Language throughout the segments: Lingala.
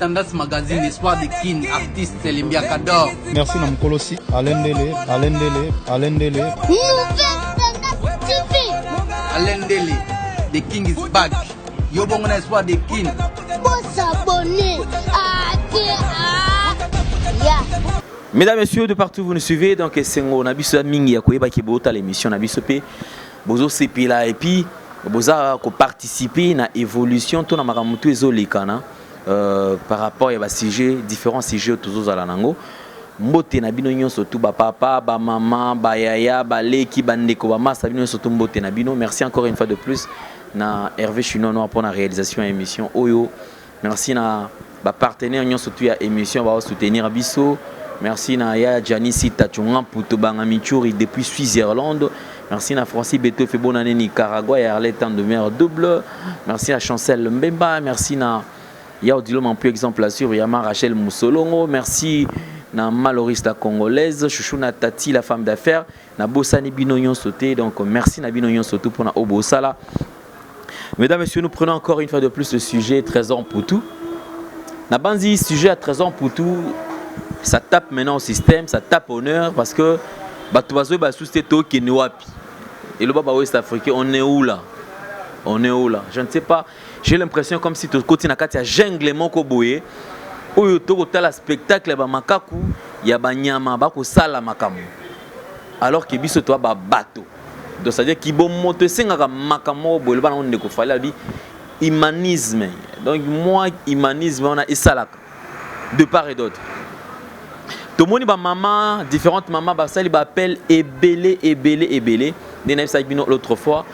Tendance Magazine, Espoir des King, artiste Limbia Kador. Merci Namkolosi, Alain Dele. Alain Dele, The King is back. Yo bon Espoir des King. Faut s'abonner. Mesdames, Messieurs, de partout vous nous suivez, donc c'est on a biso mingi ya koyeba ki bota l'émission na biso pe bozo sepela et puis boza ko participer na évolution to na makamutu ezolikana par rapport à sujet différents sujets tous ala nango mbote na bino nyonso tu ba papa ba maman ba yaya ba leki ba ndeko ba masa bino nyonso tu mbote na bino. Merci encore une fois de plus na Hervé Chinono pour la réalisation de l'émission Oyo. Merci na ba partenaire nyonso tu ya émission ba soutenir biso. Merci na ya Janice Tachunga Puto Bangamichuri depuis Suisse-Irlande. Merci na Francis Beto fait bonne année Nicaragua et Arlette de mer double. Merci à Chancel Mbemba. Merci na ya Odilom en plus exemple sur Yama Rachel Moussolongo. Merci na Maloris la congolaise, Chouchouna Tati la femme d'affaires, na Bossani Binoyon sauté. Donc merci na Binoyon sauté pour na Obosala. Mesdames et messieurs, nous prenons encore une fois de plus le sujet Trésor Poutou. Na banzi sujet à Trésor Poutou. Ça tape maintenant au système, ça tape honneur parce que Batubazo ba sous-této qui est wapi. Et le baba ouest africain, on est où là? On est où là? Je ne sais pas. J'ai l'impression comme si tout côté na kati ya jungle moko boye. Oyo to ko tala spectacle ba makaku ya banyama ba ko sala makamu. Alors que biso to ba bato. Donc ça veut dire ki bo moto senga ka makamo boye ba on ne ko fala bi humanisme. Donc moi humanisme on a isalaka de part et d'autre. Tout le monde ba maman, différentes mamans, ba sali ba appelle ebele. Des naïfs l'autre fois,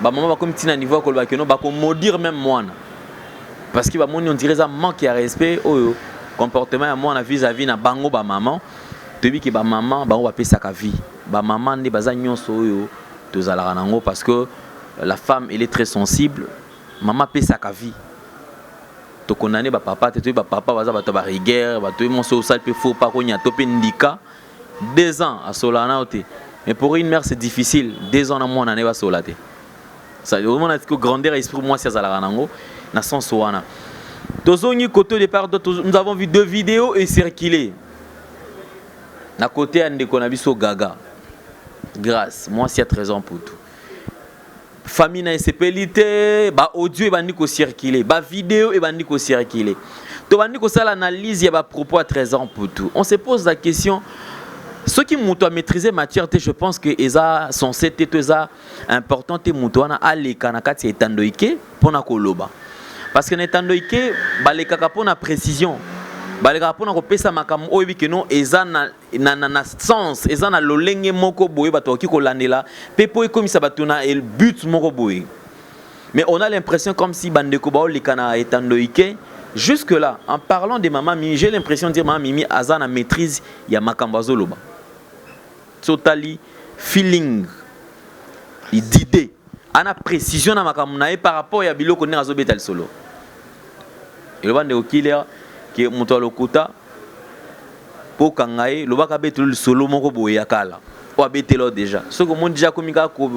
ba maman ba comme tina niveau ko ba keno ba ko maudire même moi. Parce que ba moni on dirait ça manque de respect au comportement à moi na vis-à-vis na bango ba maman. Tu dis que ba maman ba on va pesa ka vie. Ba maman ne baza nyonso oyo to zalaka nango parce que la femme elle est très sensible. Maman pesa ka vie. To condamner ba papa te ba papa baza ba to ba rigueur ba to mon so sale pe faux pas ko nya to pe ndika 2 ans à solana ote. Mais pour une mère c'est difficile 2 ans na moi na ne ba solate. Ça vraiment na que grandeur esprit moi c'est zala nango na sens wana. Tozongi côté départ nous avons vu 2 vidéos et circuler. Na côté ande ko na biso gaga. Grâce moi c'est 13 ans pour tout. Famille na SPLité, ba audio et bandi ko circuler, ba vidéo et bandi ko circuler. To bandi ko sala analyse ya ba propos à 13 ans pour tout. On se pose la question ceux qui muto a maîtriser matière je pense que eza censé être eza important te muto na aleka na kati etandoike pona koloba. Parce que na etandoike ba leka ka pona précision. Baleka pona ko pesa makamu oyebi ke non eza na sens eza na lolenge moko boye bato ki ko landela pepo ekomisa bato na el but moko boye. Mais on a l'impression comme si bandeko ba olikana etandoike jusque là en parlant de maman Mimi j'ai l'impression de dire maman Mimi azana maîtrise ya makambo zoloba. Totally feeling d'idée ana précision na makambo na par rapport ya biloko ne azobeta le solo. Et le bande okilea que moto lokuta po kangaye lobaka beto le solo moko boye yakala o abetelo déjà ce que mon déjà komika ko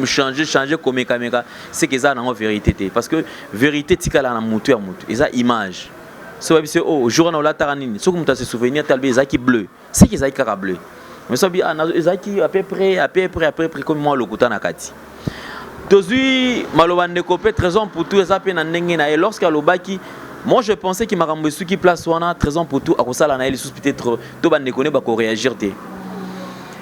changer komeka meka c'est que ça na vérité té parce que vérité tikala na moto ya moto eza image so bi oh jour na la taranini ce que moto se souvenir talbe ezaki bleu c'est que ezaki kaka bleu mais so bi ezaki à peu près comme moi lokuta na kati tozui malobande kopé 13 ans pour tout eza pe na ndenge na et lorsque alobaki moi je pensais qu'il m'a remboursé qui place wana 13 ans pour tout à ça la na les peut-être to ba ne connaît pas ko réagir té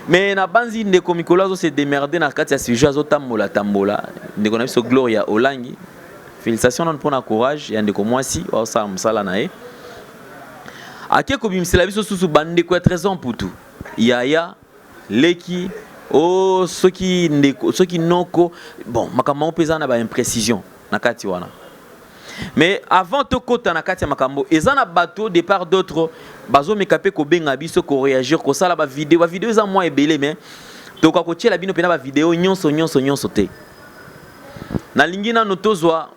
mais na banzi ndeko Mikolazo se démerder na kati ya sujet azotambola tambola ndeko na biso Gloria Olangi félicitations non pour na courage ya ndeko mwasi wa sa msala na e ake ko bimsela biso susu bande ko 13 ans pour tout yaya leki oh ceux qui noko bon makambo pesa na ba imprécision na kati wana. Mais avant de kota na kati ya makambo ezana bateau de part d'autres bazo mekapé ko benga biso ko réagir ko sala ba vidéo za moi ebele mais to ka ko tiela bino pena ba vidéo nyonso te na lingina notozwa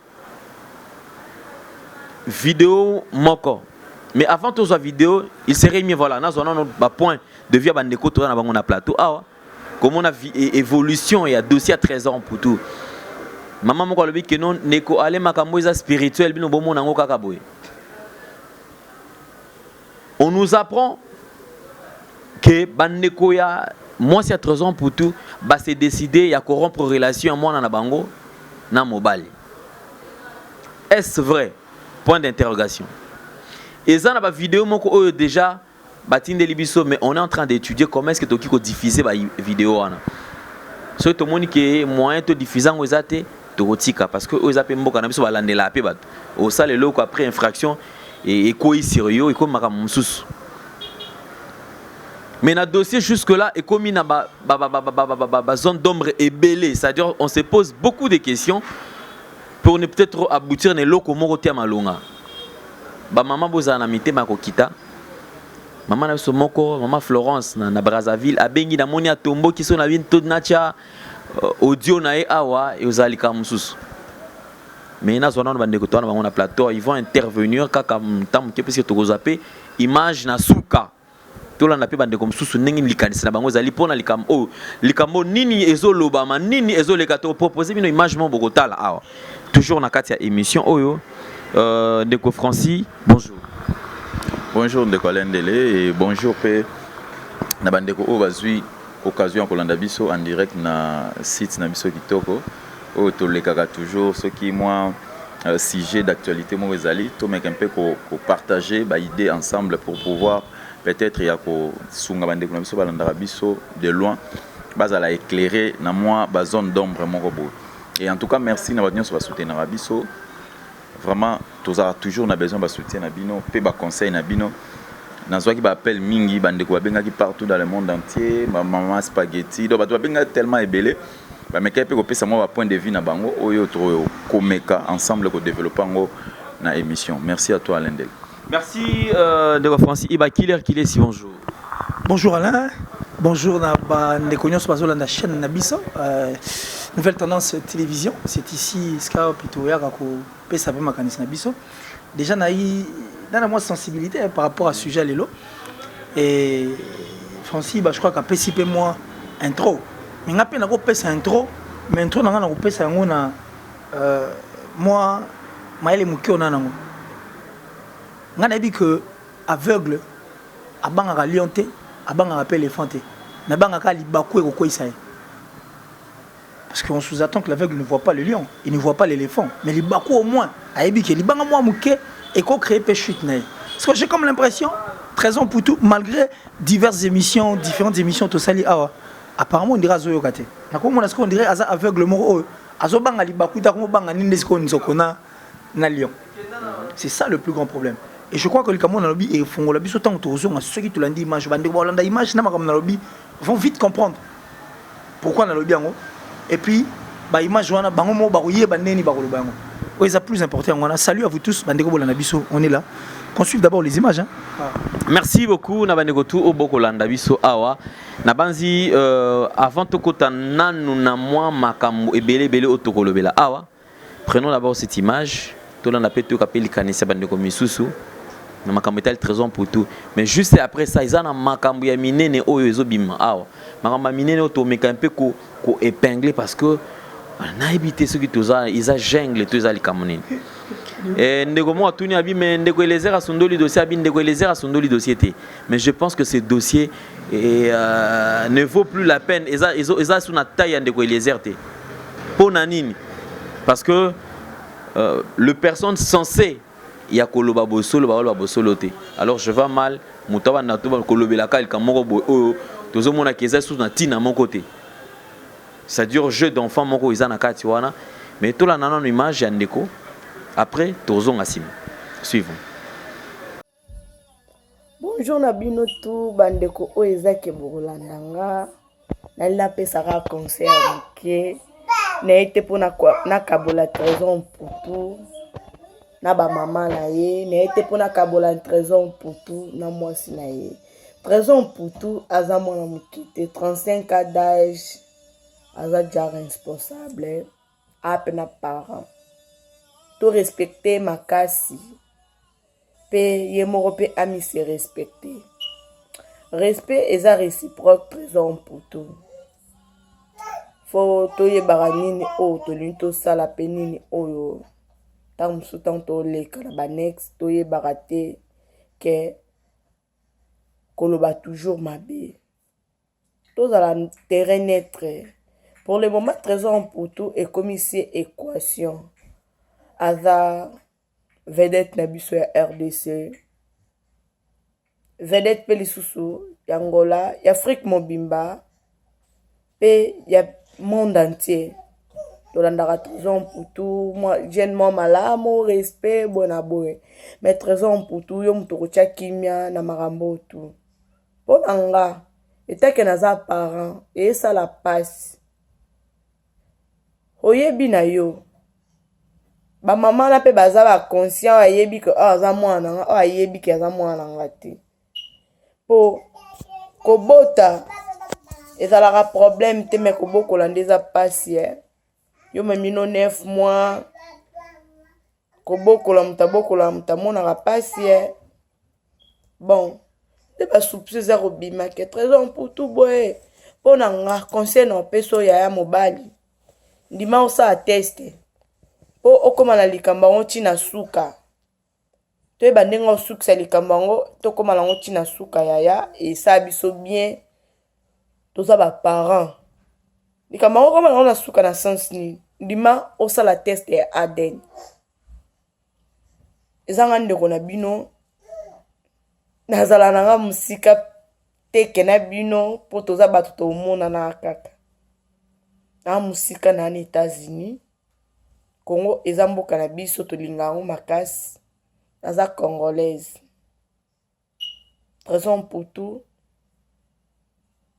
vidéo moko mais avant tozwa vidéo il serait mieux voilà na zona no ba point de vue bande ko to na bango na plateau ah comment on a évolution et a dossier à 13 ans pour tout. Maman moko alobi que non neko ale makambo eza spirituel bino bomo nango kaka boye. on nous apprend que Bandekoya, moi c'est 3 ans pour tout, bah c'est décidé à corrompre relation à moi na bango na mobile. Est-ce vrai? Point d'interrogation. Et ça, dans la vidéo, déjà, mais on est en train d'étudier comment est-ce que tu peux diffuser la vidéo. Si tu as que moyen de diffuser, parce que vous avez beaucoup de la paix. Au ça, les locaux après infraction et quoi sérieux et comme mais dans le dossier jusque-là, et comme il y a une zone d'ombre et belée, c'est-à-dire on se pose beaucoup de questions pour ne peut-être aboutir à locaux morotia malonga. Maman bozana mité makokita. Maman na somoko, maman Florence na Brazzaville, abengi na moni atombo qui sont na bin tout nacha audio na e awa et ozalika mususu. Mais na zona bande ko tona na plateau, ils vont intervenir kaka mtam ke parce que to zaper image na suka. Tout là na pe bande ko mususu ndenge likanisa na bango zali pona likamo nini ezoloba ma nini ezoleka to proposer bino image mo bokotala awa. Toujours na kati ya émission oyo Ndeko Francis, bonjour. Bonjour Ndeko Alendele et bonjour P. Nabandeko Obazui, occasion pour l'andabiso en direct na site Nabiso Kitoko. O tolekaka toujours ce qui moi sujet d'actualité mo ezali, to mek un peu ko partager ba idée ensemble pour pouvoir peut-être ya ko sunga bandeko Nabiso balandabiso de loin bazala éclairer na moi ba zone d'ombre mon robot. Et en tout cas merci na badnyo so soutenir Nabiso. Vraiment, tous avons toujours besoin de soutien nabino, pe ba conseil nabino. Nazwa qui appelle mingi bandeko benga qui partout dans le monde entier, ma maman spaghetti, donc ba benga tellement ébélé. Ba meka pe ko pesa moi point de vue na bango oyo tro komeka ensemble ko développer ngo na émission. Merci à toi Alendel. Merci de Francis Iba Killer si bonjour. Bonjour Alain. Bonjour Ndeko Nyonso bazola na chaîne Nabiso. Nouvelle tendance télévision, c'est ici Ska Pitoya ko pesa pe makanisi Nabiso. Déjà na moi sensibilité par rapport à ce sujet lelo. Et Francis je crois qu'a PCP moi intro. Mais ngape na ko pesa intro, mais intro na ko pesa ngo na moi maele mukio na nango. Ngana dit que aveugle abanga lionté, abanga appelle éléphant. Na banga ka libaku ko isaye. Parce qu'on sous-attend que l'aveugle ne voit pas le lion, il ne voit pas l'éléphant. Mais les bakou au moins, à Ebi, les banga moi mouké et qu'on crée péchute. Parce que j'ai comme l'impression, 13 ans pour tout, malgré diverses émissions, différentes émissions, tout ça, apparemment on dirait Azo Yokate. On dirait Aza aveugle moro, Azo banga li bakou, Tako banga nindesko nzokona na lion. C'est ça le plus grand problème. Et je crois que les Cameroun dans le lobby et font le lobby autant autour de ceux qui te l'ont dit, image, image, n'a pas comme dans le lobby, vont vite comprendre pourquoi dans le lobby en haut. Et puis, bah image wana bango mo barouiller bandeni bakolo bango. Oui, c'est plus important. Salut à vous tous, bandeko bolanda biso, on est là. Consulte d'abord les images hein. Merci beaucoup na bandeko tout oboko landa biso awa. Na banzi avant to kota nanu na moi makambo ebele bele otokolobela awa. Prenons d'abord cette image. To landa peto kapeli kanisa bandeko misusu. Na makambo etal trésor pour tout. Mais juste après ça, ils ont makambo ya minene oyo ezobima awa. Makambo minene otomeka un peu ko épinglé parce que on a évité ceux qui ils a jungle tous les Camerounais. Et ndeko mo atuni abi mais ndeko elezer asundoli dossier abi ndeko elezer asundoli dossier té. Mais je pense que ce dossier ne vaut plus la peine. Ils a sous na taille ndeko elezer té. Pour nanini parce que le personne censé ya koloba bosolo ba bosolo té. Alors je vais mal mutawa na to kolobela ka kamoko bo tozo mona keza sous na tina mon côté. Ça dure jeu d'enfant moko izana kati wana mais tout la nanon image ya ndeko après tozon asim suivons. Bonjour na bino tout bandeko o ezake bolandanga na la pesara concert ke na été pour na kabola trésor pour tout na ba maman na ye na été pour na kabola trésor pour tout na moi si na ye trésor pour tout azamo na mukite 35 ans d'âge aza déjà responsable à peine parent tout respecter makasi pe yemoro pe ami se respecter respect eza réciproque trésor pour tout faut to yebara nini o to linto sala pe nini oyo tant musu tant to le kana ba next to yebara te ke koloba toujours mabe. Tous à la terrain net. Pour le moment, Trésor pour tout est comme ici équation. Aza vedette na biso ya RDC. Vedette pe lisusu ya Angola, ya Afrique mobimba, pe ya monde entier. Tolandaka Trésor pour tout, moi jeune moi malamu, respect, bona boy. Mais Trésor pour tout, yo muto tia kimia na marambo tout. Ponanga, etake naza parent, et ça la passe. Oyebi na yo. Ba maman na pe baza ba conscient ayebi que aza mwana nga, ayebi que aza mwana nga te. Po kobota ezalaka problème te mais kobokola ndeza passe. Yo memino 9 mois kobokola mutamona ka passe. Bon, te ba soupçon za robima que Trésor pour tout boy. Pona nga conseil no peso ya mobali. Ndima osa atteste. Po okoma na likamba ngo tina suka. To eba ndenga osukisa likamba ngo to koma na ngo tina suka yaya et ça biso bien. Toza ba parents. Likamba ngo koma na suka na sens ni. Ndima osa la test ya ADN. Ezanga ndeko na bino. Nazala nanga musika teke na bino po toza bato to mona na kaka. Na musika na États-Unis. Congo ezamboka na biso to lingango makasi. Naza congolaise. Trésor pour tout.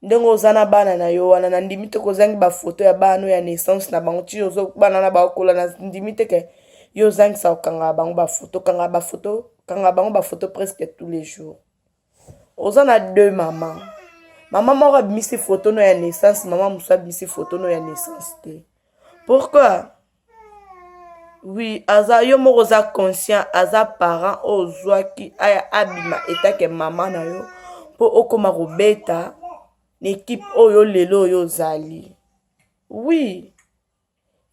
Ndengo zana bana na yo wana na ndimite ko zangi ba photo ya bana ya naissance na bango ti ozo bana na ba kola na ndimite ke yo zangi sa kanga bango ba photo kanga bango ba photo presque tous les jours. Ozana deux mamans. Maman m'a mis ces photos no ya naissance, maman m'a mis ces photos no ya naissance. Pourquoi? Oui, aza yo moroza conscient, aza parent ozwa ki aya abima etake maman na yo po okoma robeta l'équipe oyo lelo yo zali. Oui.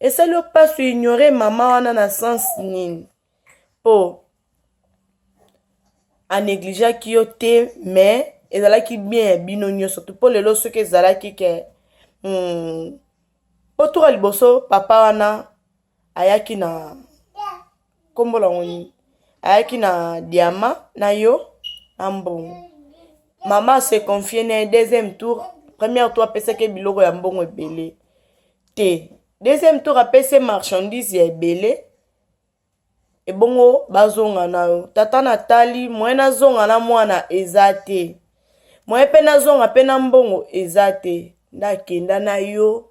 Et ça le pas su ignorer maman wana na sens nini. Po a négliger ki yo te mais ezalaki bien bino nyonso surtout pour lelo soki ezalaki ke otura liboso papa wana ayaki na kombola ngoni ayaki na diamant na yo ambongo maman se confie na deuxième tour premier tour apesa ke biloko ya mbongo ebele te deuxième tour apesa marchandise ya ebele ebongo bazonga na yo tata Natali moyena zonga na mwana ezate moye pe na zonga pe na mbongo ezate ndakenda na yo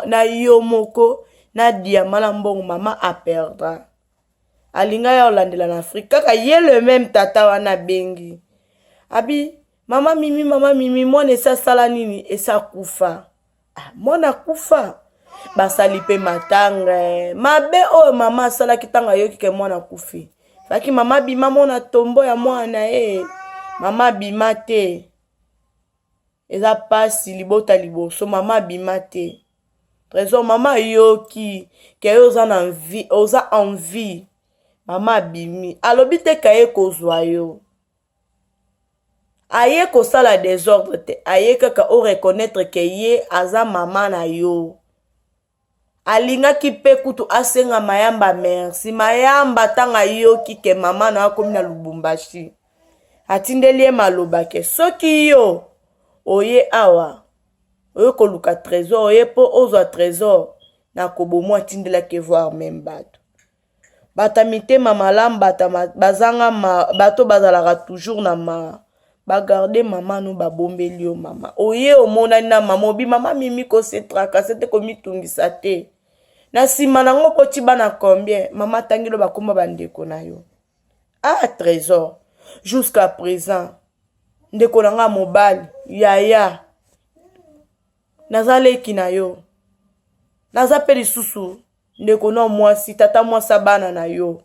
na yo moko na diamant na mbongo mama a perdra alinga ya olandela na Afrique kaka ye le même tata wana bengi abi mama mimi mwana esa sala nini esa kufa mwana kufa basali pe matanga mabe o mama sala kitanga yoki ke mwana kufi faki mama bima mona tombo ya mwana mama bima te eza pasi libota liboso mama bima te Trésor mama yoki ke oza na envie oza envie mama bimi alobi te kaye kozwa yo aye ko sala désordre te aye kaka o reconnaître que ye aza mama na yo alinga ki pe kutu asenga mayamba merci mayamba tanga yoki ke mama na akomi na Lubumbashi atindeli maloba ke soki yo oye awa oye koluka Trésor oye po ozwa Trésor na kobomo atindela ke voir même bato batamite mamalam bazanga bato bazalaka toujours na ma bagarde mama no babombeli yo mama oye omonani na mama obi mama mimi ko se traka sete ko mitungisa te na sima nango poti bana combien mama tangilo bakomba bandeko na yo Trésor jusqu'à présent ndeko nanga mobali yaya nazaleki na yo naza pe lisusu ndeko no mwasi tata mwasa bana na yo.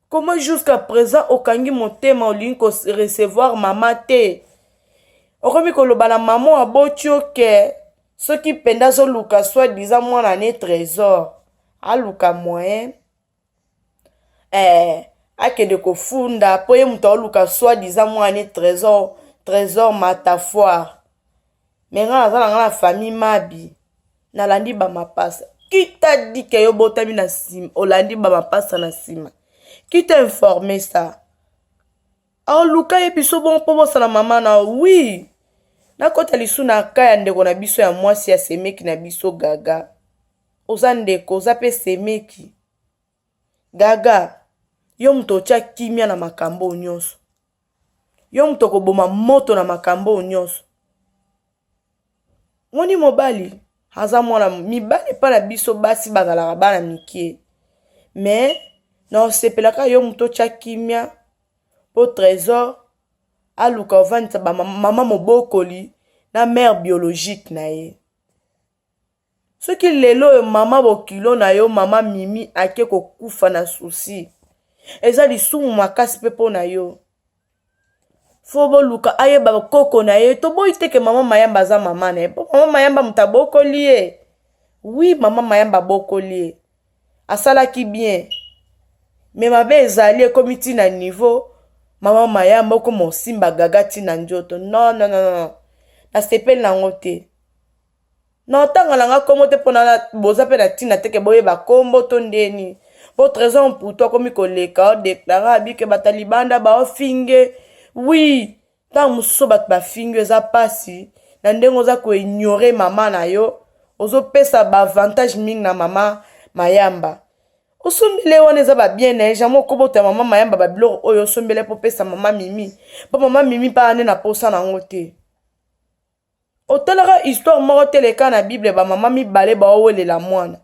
Comment jusqu'à présent okangi motema olingi ko recevoir mama te okomi koloba na maman aboti oke soki penda zo luka soit disant mwana ne Trésor aluka moyen akende kofunda po ye mutu aoluka soi-disant mwana trésor matafoire me nga naza na nga na famille mabi nalandi bamapasa kita dike yo botami na nsima olandi bamapasa na nsima kita informe sa aoluka ye biso bon mpo bosala mama na wi nakota lisu na ka ya ndeko na biso ya mwasi ya semeki na biso gaga oza ndeko oza pe semeki gaga yo mutu otya kimia na makambo nyonso yo mutu okoboma moto na makambo nyonso ngoni mobali aza mwana mibali pa na biso basi bazalaka bana mikie me na osepelaka yo mutu otya kimia po trésor aluka ovanisa mama mobokoli na mère biologique na ye soki lelo oyo mama bokilo na yo mama mimi ake kokufa na susi eza lisumu makasi mpe mpo na yo fo boluka ayeba koko na ye toboyi teke mama mayamba aza mama na ye mpo mama mayamba mutu abokoli ye wi mama mayamba abokoli ye asalaki bien me mabe ezali ekomi ntina niveau mama mayamba okoma osimba gaga ntina nzoto non nasepeli nango te na otanga nanga kombo te mpona boza mpe na ntina teke boyeba kombo to ndeni po trésor mputu akomi koleka odeklara abike batalibanda baofinge wi ntango mosusu bato bafinge eza pasi na ndenge oza koignore mama na yo ozopesa baavantage mingi na mama mayamba osombele wana eza babien na ye jamai okobota mama mayamba babiloko oyo osombele mpo pesa mama mimi mpo mama mimi mpa ane na posa nango te otalaka histoire moko teleka na bible bamama mibale baowelela mwana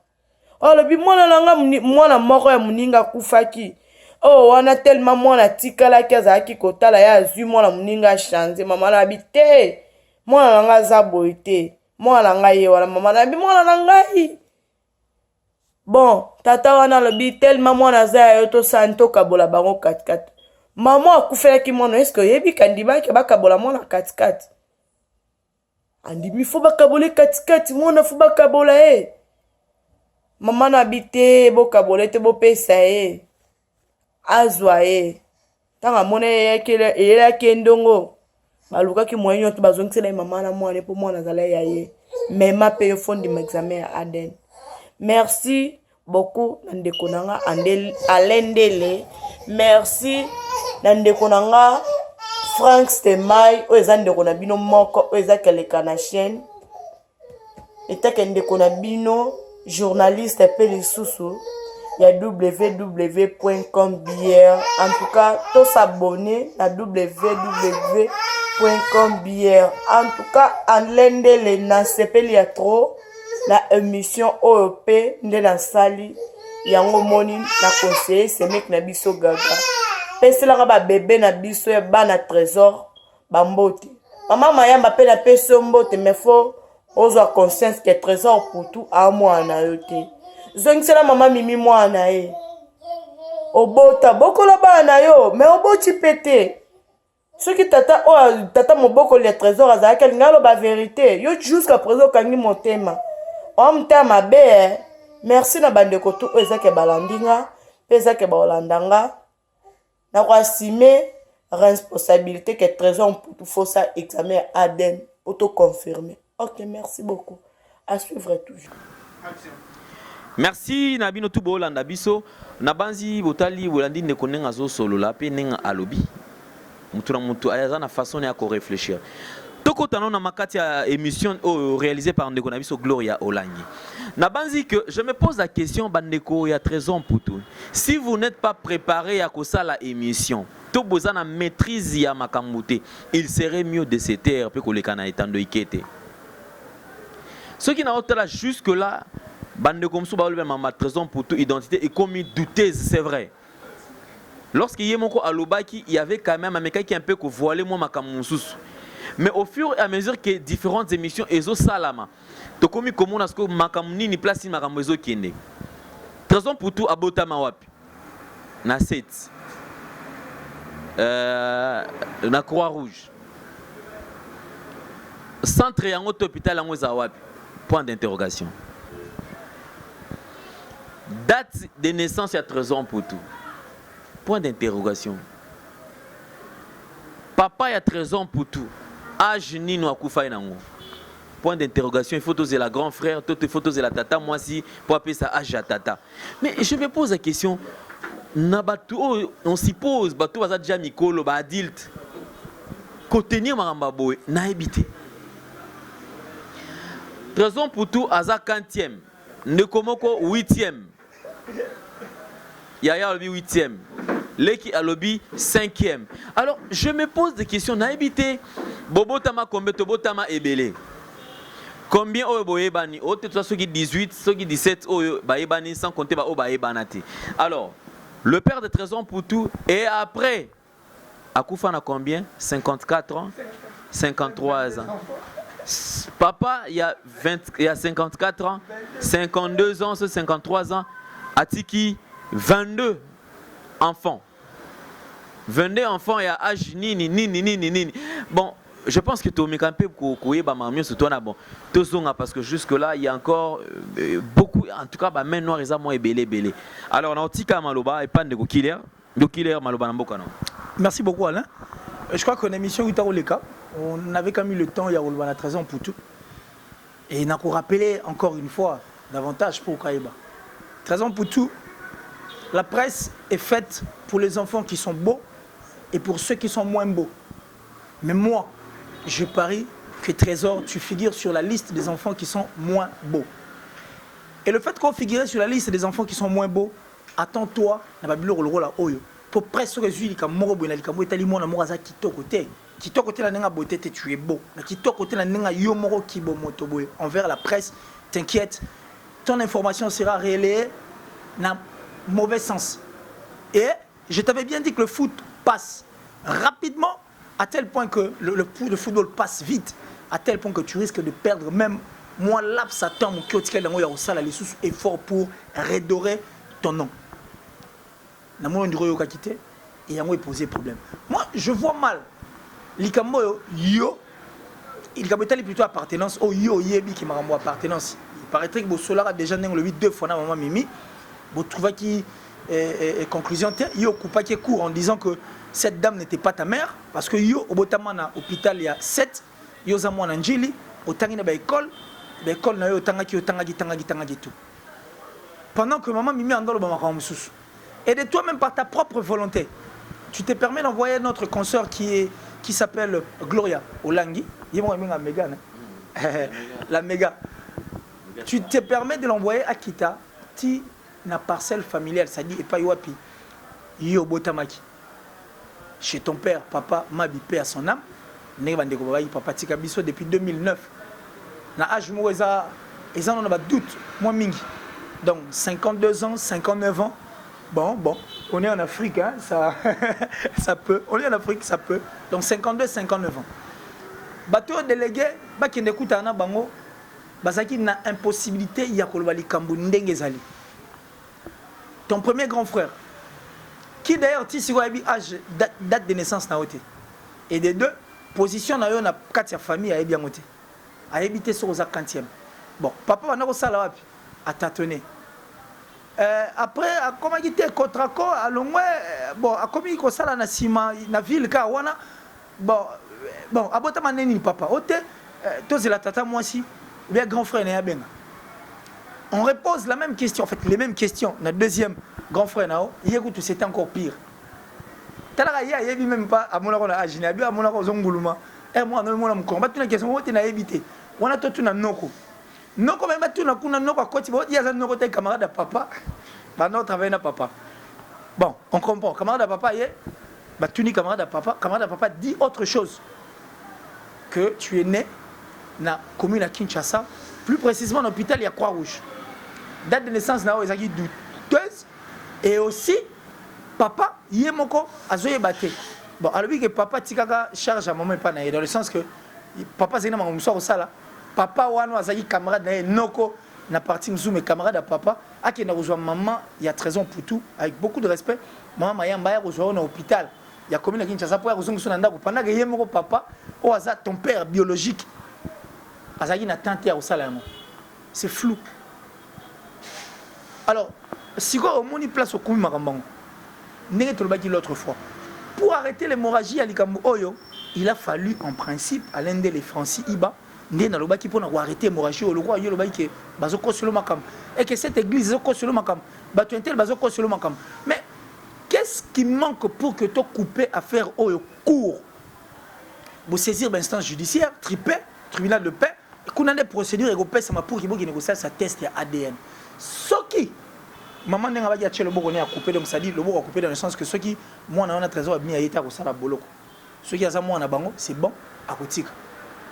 olobi mwana nanga mwana moko ya moninga akufaki oh wana tellement mwana tikalaki azalaki kotala ye azwi mwana moninga achange mama na bi te mwana nanga aza boye te mwana nanga ye wana mama na bi mwana na ngai bon tata wana alobi tellement mwana aza ya yo tosani tokabola bango katikati mama akufelaki mwana eske oyebi kandimaki bakabola mwana katikati andimi fo bakabole katikati mwana fo bakabola ye mama na bi te bokabola te bopesa ye azwa ye ntango amona eyelaki endongo balukaki moyen nyonso bazongisela ye mama na mwana mpo mwana azala ya ye mema mpe yo fondima examen ya aden merci beaucoup na ndeko nanga alendele merci na ndeko nanga Frank Stemai oyo eza ndeko na bino moko oyo eza keleka na chaîne etake ndeko na bino journaliste pe lisusu ya www.com bière en tout cas to s'abonner na www.com bière en tout cas alendele na sepeli ya trop la émission OEP nde na sali yango moni na conseiller semek na biso gaga peselaka ba bébé na biso ya bana trésor bambote mama mayamba pe na peso mbote mais faut ozwa conscience que trésor pour tout a mwana yo te zongisela mama mimi mwana ye obota bokola bana yo mais oboti pete soki tata moboko le trésor azalaki alingi aloba vérité yo jusqu'à présent okangi motema omta mabe merci na bandeko tu oyo ezake balandinga mpe ezake baolandanga na koasime responsabilité que trésor mputu fosa examen ya aden pour te confirmer. Ok, merci beaucoup. À suivre toujours. Merci Nabino Tubo Landa Biso. Nabanzi Botali Wolandi ne connaît pas solo la pe nenga alobi. Mutu na mutu ayazana façon ya ko réfléchir. Toko tano na makati ya émission réalisée par Ndeko Nabiso Gloria Olanyi. Nabanzi que je me pose la question bandeko ya trésor Mputu. Si vous n'êtes pas préparé à kosa la émission, to bozana maîtrise ya makamute, il serait mieux de se taire pe ko le kana etando ikete. Ce qui n'a pas jusque là bandeko mso ba olbe ma trésor Mputu identité est comme douteuse, c'est vrai. Lorsqu'il y a mon alobaki, il y avait quand même un mec qui un peu voilé moi makamususu. Mais au fur et à mesure que différentes émissions ezo salama to komi komona sko makamuni ni place ni makambo ezo kende trésor Mputu abota mawapi na 7 na Croix Rouge centre yango to hôpital yango za wapi point d'interrogation date de naissance ya trésor Mputu point d'interrogation. Papa, il y a 13 ans pour tout. Âge nino akufa nango. Point d'interrogation, il faut oser la grand frère, il faut oser la tata, moi si, pour appeler ça âge à tata. Mais je me pose la question, on s'y pose, bateau va déjà mikolo, ba adulte. Contenir maramba boy, na habité. 13 ans pour tout, aza 40e. Nekomoko 8e. Yaya alobi 8e. Leki alobi 5e. Alors, je me pose des questions. Na habité. Bobotama combien Tobotama ebele. Combien oyo boyebani? O te toi ceux qui 18, ceux qui 17 oyo baebani sans compter ba o baebanati. Alors, le père de 13 ans pour tout et après Akoufa na combien? 54 ans, 53 ans. Papa, il y a 54 ans, 52 ans, 53 ans. Atiki, 22 enfants. 22 enfants et à âge nini. Bon, je pense que tu as bon. Parce que jusque-là, il y a encore beaucoup, en tout cas, main noire et moins belé. Alors, on a Tika Maloba et pas de killer. Merci beaucoup, Alain. Je crois qu'en émission Utaroleka, on avait quand même eu le temps, il y a la 13 ans pour tout. Et il a rappelé encore une fois davantage pour Kaïba. 13 ans pour tout, la presse est faite pour les enfants qui sont beaux et pour ceux qui sont moins beaux. Mais moi, je parie que Trésor, tu figures sur la liste des enfants qui sont moins beaux. Et le fait qu'on figure sur la liste des enfants qui sont moins beaux, attends-toi, n'a pas le rôle à Oyo. Pour presque résoudre les morobo na likambo etali mona moraza kitoko te la nenga beauté tu es beau na kitoko te la nenga yo moro kibo moto boy envers la presse. T'inquiète, ton information sera relayée dans mauvais sens. Et je t'avais bien dit que le foot passe rapidement à tel point que le football passe vite à tel point que tu risques de perdre même moi laps à temps mon kiotikel dans yo sala les sous effort pour redorer ton nom. Na mon ndiro ka quitté et yango posé problème. Moi je vois mal likambo yo il kabetali plutôt appartenance au yo yebi qui m'a appartenance. Il paraîtrait que Bosola a déjà le 8 deux fois na maman Mimi. Bo trouva qui conclusion yo coupa qui court en disant que cette dame n'était pas ta mère parce que yo au botamana hôpital il y a 7 yo za mwana njili otangina ba école na yo tangaki tout. Pendant que maman Mimi andolo ba makambo susu. Et de toi-même par ta propre volonté, tu te permets d'envoyer notre consoeur qui s'appelle Gloria Olangui. La méga. Tu te permets de l'envoyer à Kita, ti na parcelle familiale, ça dit et pas yoapi. Yo botamaki. Chez ton père, papa Mabi paix à son âme. Papa Tika Biso depuis 2009. Na âge mo eza on a doute, moi mingi. Donc 52 ans, 59 ans. Bon, on est en Afrique, hein, ça peut. On est en Afrique, ça peut. Donc 52, 59 ans. Bateau délégué, qui n'écoute pas bango, basaki na impossibilité ya kolobali kambu ndenge zali. Ton premier grand frère, qui d'ailleurs tisi ko abi âge date de naissance na oté. Et des deux, position na yo na kati ya famille a bien oté. A habité sur za 40e. Bon, papa va na ko sala wapi? A tâtonner. Après comment il était contrat à long bon a commis ko sala na sima na ville ka wana bon abota maneni papa ote toze la tata moi si bien grand frère na benga on repose la même question en fait les mêmes questions na deuxième grand frère nao yekutu c'était encore pire talaka ya yebi même pas amona ko na agine abi amona ko zonguluma moi non mona mkomba tuna question wote na ebité wana to tuna noko noko même tuna kuna noko akoti bo ya za noko te camarade papa bah non travaille na papa bon on comprend camarade papa yé bah tu ni camarade papa dit autre chose que tu es né na commune à Kinshasa plus précisément dans l'hôpital il y a Croix-Rouge date de naissance na ezaki douteuse et aussi papa yé moko azoye baté bon alors que papa tikaka charge à maman pas na dans le sens que papa zena ma muso ko sala papa wano azaki camarade na noko na partie mzou mes camarades à papa a qui na rejoint maman il y a 13 ans pour tout avec beaucoup de respect maman mayamba ya rejoint au hôpital il y a commune à Kinshasa pour rejoindre son ndako pendant que yemoko papa o aza ton père biologique azaki na tante ya osala c'est flou alors si quoi au moni place au koumi makambango l'autre fois. Pour arrêter l'hémorragie à Likambo Oyo, il a fallu en principe à l'un des Francis Iba, pour arrêter l'hémorragie au roi et que cette église mais qu'est-ce qui manque pour que tu coupes affaire au cours pour saisir l'instance judiciaire, tripé, tribunal de paix, qu'on a des procédures européennes pour qu'il négocier sa test ADN. Ce qui, maman n'a pas dit que le bon a coupé, donc ça dit le bon a coupé dans le sens que ceux qui, moi, on a un trésor bien à l'état au Sala Boloko. Ceux qui ont moi en abango, c'est bon à Kotika.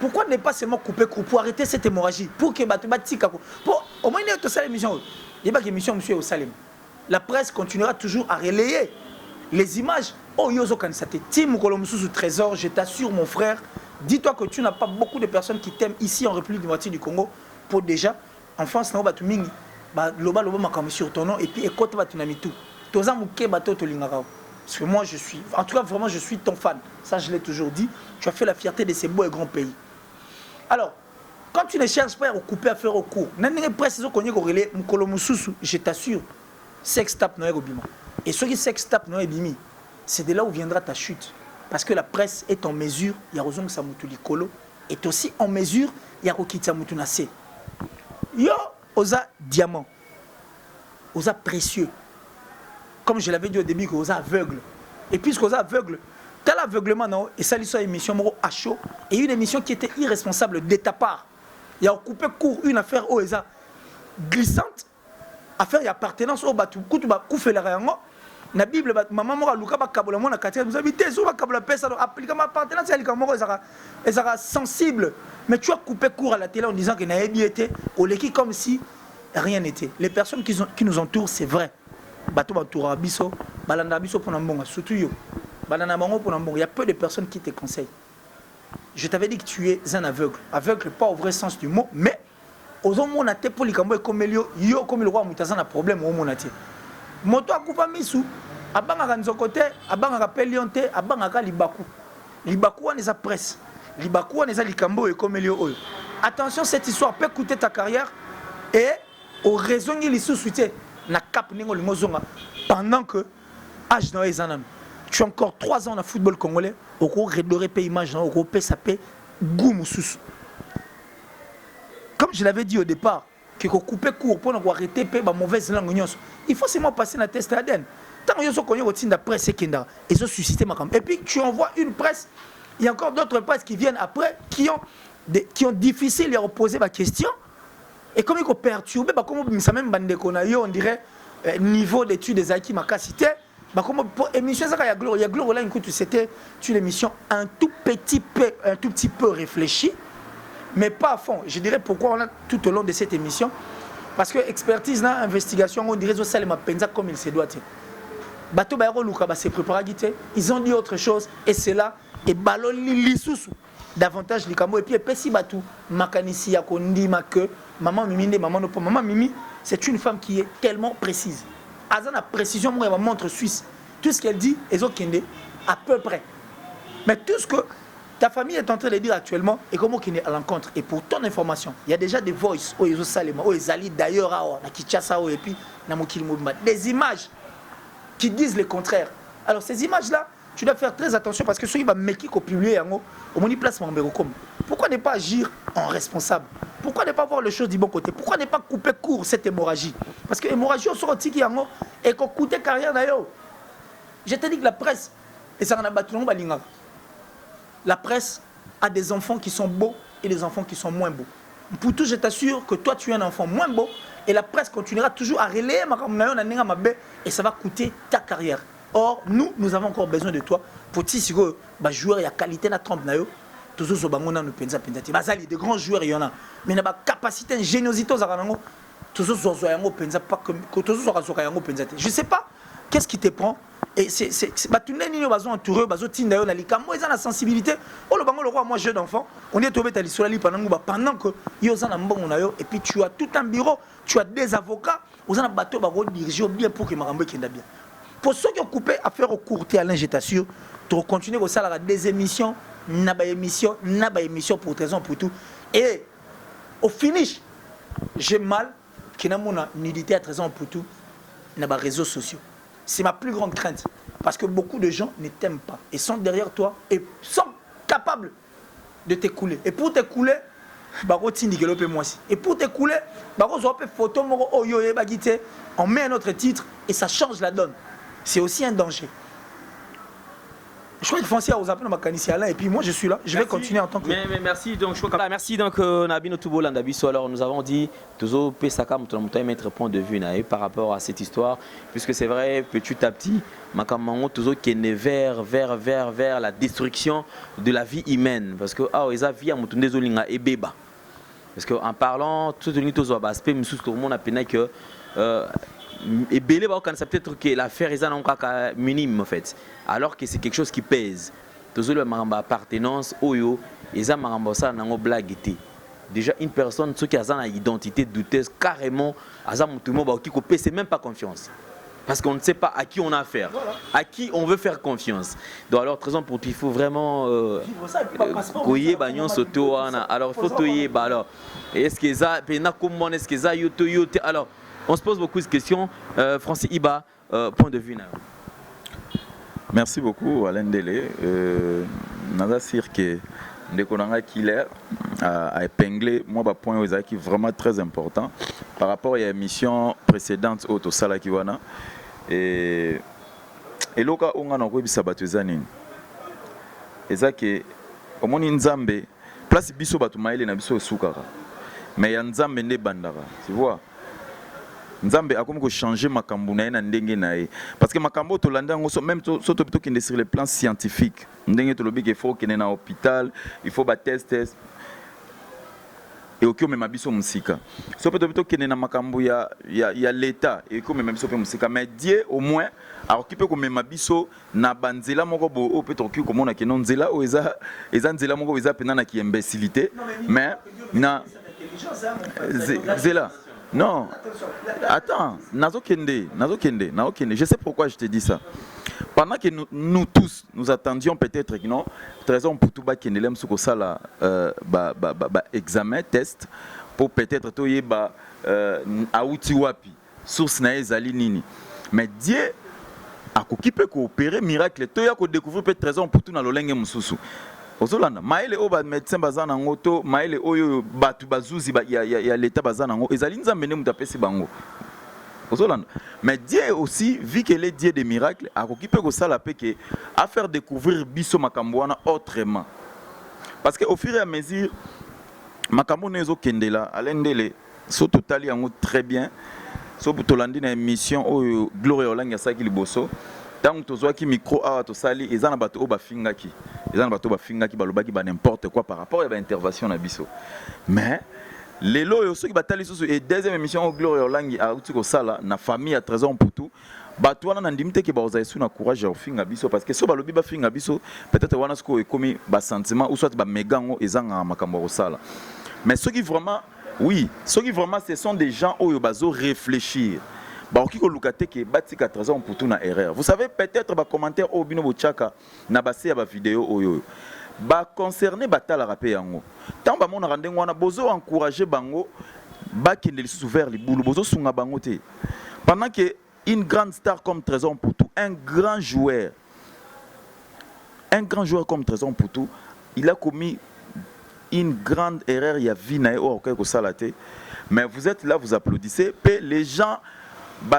Pourquoi ne pas seulement couper pour arrêter cette hémorragie, pour que Batika, pour au moins il y a toute cette émission, il y a une émission monsieur au Salem. La presse continuera toujours à relayer les images. Oh yozo kansate, Tim Kolomusu trésor, je t'assure mon frère, dis-toi que tu n'as pas beaucoup de personnes qui t'aiment ici en République démocratique du Congo pour déjà en France na batu mingi ba loba makam sur ton nom et puis écoute batu na mitu. Toza muke bato to lingaka. Parce que moi je suis en tout cas vraiment je suis ton fan. Ça je l'ai toujours dit, tu as fait la fierté de ces beaux et grands pays. Alors, quand tu ne cherches pas à couper à faire au cours, je t'assure, sex tap no bima. Et ce qui sex tap no bimi, c'est de là où viendra ta chute. Parce que la presse est en mesure, il y a Rozong Samutuli Kolo, est aussi en mesure, il y a Rokitsa Mutunase. Yo, osa diamant, osa précieux. Comme je l'avais dit au début, osa aveugle. Et puisqu'osa aveugle, tel aveuglement, non, et ça, l'histoire émission Moro à chaud, et une émission qui était irresponsable de ta part. Il y a coupé court une affaire au ESA glissante, affaire d'appartenance au Batou, Koutuba Koufela Rayango, la Bible, maman Mora Luka Bakabola, mon quartier, vous habitez sur Bakabola Pesa, appliquant ma appartenance à l'Ikamoro, elle sera sensible. Mais tu as coupé court à la télé en disant qu'il n'a bien été, au l'équipe comme si rien n'était. Les personnes qui nous entourent, c'est vrai. Batou Batoura Bisso, Balanda Bisso pour Nambonga, surtout yo. Il y a peu de personnes qui te conseillent. Je t'avais dit que tu es un aveugle. Aveugle, pas au vrai sens du mot, mais aux hommes monatés pour les cambois comme yo comme le roi Moutazan a problème au monaté. Moto a coupé misou, abanga kanzokote, abanga kapelionte, abanga libaku. Libaku on est à presse. Libaku on est à likambo et comme oyo. Attention, cette histoire peut coûter ta carrière et au raison il sous soutien na cap ningo limozonga pendant que âge dans les années. Tu as encore 3 ans dans le football congolais, au cours de pays image, au cours de SAP, Goumoussous. Comme je l'avais dit au départ, qu'il faut couper court pour arrêter la mauvaise langue. Il faut seulement passer la test ADN. Tant que vous avez la presse, ils ont suscité ma campagne. Et puis tu envoies une presse, il y a encore d'autres presses qui viennent après, qui ont difficile à reposer ma question. Et comme ils ont perturbé, comme ça même on dirait niveau d'études des acquis, ma cité. Bah comme pour émission ça il y a Gloire là écoute c'était une émission un tout petit peu réfléchie mais pas à fond. Je dirais pourquoi on a tout au long de cette émission parce que expertise là investigation on dirait ça les mapenza comme il se doit. Bato ba luka ba se préparer guité ils ont dit autre chose et c'est là et ballon lisusu davantage likambo et puis pesi batou makanisi ya kondima que maman Mimi maman Mimi c'est une femme qui est tellement précise. Azan a précision, moi, ma montre suisse. Tout ce qu'elle dit, ils ont kende à peu près. Mais tout ce que ta famille est en train de dire actuellement, et comment qu'il est à l'encontre. Et pour ton information, il y a déjà des voices, où ils ont salima, où ils allient d'ailleurs, à Kinshasa, et puis, des images qui disent le contraire. Alors, ces images-là, tu dois faire très attention parce que ceux qui vont me publier, au moins, place mon comme. Pourquoi ne pas agir en responsable? Pourquoi ne pas voir les choses du bon côté? Pourquoi ne pas couper court cette hémorragie? Parce que l'hémorragie, on sort de qui et qu'on coûte carrière d'ailleurs. Je te dis que la presse, et ça en a battu la presse a des enfants qui sont beaux et des enfants qui sont moins beaux. Pour tout, je t'assure que toi, tu es un enfant moins beau et la presse continuera toujours à relayer et ça va coûter ta carrière. Or, nous avons encore besoin de toi pour que si joueur, il y a qualité na trompe des grands joueurs il y en a mais il y a pas capacité ingéniosité aux arango je sais pas qu'est-ce qui te prend et c'est tu n'es ni bazo entouré bazo tinda yo na likambo ils ont la sensibilité oh le bango le roi moi jeune enfant on est tombé tali sur la pendant que yo za na mbongo na yo et puis tu as tout un bureau tu as des avocats aux ana bateau ba diriger bien pour que marambo kenda bien pour ceux qui ont coupé à faire au courtier Alain je t'assure tu continuer au salaire des émissions naba émission pour raison pour tout et au finish j'ai mal qu'il n'a mon nudité à raison pour tout naba réseaux sociaux c'est ma plus grande crainte Parce que beaucoup de gens ne t'aiment pas et sont derrière toi et sont capables de t'écouler. Et pour t'écouler, et pour t'écouler, on met un autre titre et ça change la donne. C'est aussi un danger. Je crois qu'il faut aussi aux appels de Alain et puis moi je suis là, je vais continuer en tant que... Mais merci donc je crois que merci donc Nabino Toubolanda Bisso. Alors nous avons dit toujours Pesaka Mutonamutai mettre point de vue par rapport à cette histoire puisque c'est vrai petit à petit Makamango toujours qui est vers la destruction de la vie humaine parce que ah ils a vie à Mutunde Zolinga et Beba parce que en parlant tout le monde a aspect tout le monde a peine que et belé va peut-être que l'affaire est un minime en fait alors que c'est quelque chose qui pèse toujours le maramba appartenance oyo et ça maramba ça nango blague était déjà une personne qui a une identité douteuse carrément aza mutumo ba qui copé c'est même pas confiance parce qu'on ne sait pas à qui on a affaire à qui on veut faire confiance donc alors très important il faut vraiment koyer bagnon soto alors il faut toyer alors est-ce que ça pena comment est-ce que ça yote alors on se pose beaucoup de questions. Francis Iba, point de vue. Merci beaucoup, Alain Délé. Nada sûr que Ndekonanga Killer a épinglé un point qui est vraiment très important par rapport à l'émission précédente au Sala Kiwana. Et là, on a un sabatuzani. Et ça que au moins Nzambe, place biso batu maile na biso sukara. Mais ya Nzambe ne bandara, tu vois. Nzambe a comme changer makambo na na ndenge na ye parce que makambo to landa ngo même surtout qui est sur le plan scientifique ndenge to lobi qu'il faut qu'il na hôpital il faut ba test et okyo même biso musika so peut-être qu'il na makambo ya l'état et comme même biso pe musika mais Dieu au moins a occupé comme même biso na banzela moko bo o peut okyo comme on a que non nzela o eza nzela moko eza pena na ki imbécilité mais na zela. Non, attends, Nazokende, je sais pourquoi je te dis ça. Pendant que nous tous, nous attendions peut-être que non, raison pour tout bas qui ne l'aime sous ça là, examen, test, pour peut-être toyer aouti wapi, source na ezali nini. Mais Dieu a qui peut coopérer miracle, toya ko découvrir peut-être raison pour tout na lolenge mususu. Ozolanda maile o ba médecin bazana ngoto maile oyo batu bazuzi ya l'état bazana ngo ezali nzambe ne mutapesi bango Ozolanda mais Dieu aussi vu qu'il est Dieu des miracles a occupé ko sala peke à faire découvrir biso makambo wana autrement parce que au fur et à mesure makambo nezo kendela alendele so totali yango très bien so butolandi na émission oyo Gloria Olanga saki liboso tant que tu micro à to sali et zana bato oba fingaki ezana bato ba fingaki balobaki ba n'importe quoi par rapport à l'intervention na biso mais les loyo ceux qui batali sous et deuxième émission au Gloria Olangi a uti ko sala na famille à trésor pour tout bato wana na ndimite ke ba ozaïsu na courage ya finga biso parce que so balobi ba finga biso peut-être wana sko ekomi ba sentiment ou soit ba megango ezanga makambo ko sala mais ceux qui vraiment oui ceux qui vraiment ce sont des gens oyo bazo réfléchir. Vous savez peut-être ba commentaire au bino bochaka na basé ba vidéo oyo ba concerné batala rapé yango tant ba mona rande ngwana bozo encourager bango ba kende lisusu vers les boulot bozo sunga bango te pendant que une grande star comme Trésor Mputu un grand joueur comme Trésor Mputu il a commis une grande erreur il y a vie na o ko salate mais vous êtes là vous applaudissez et les gens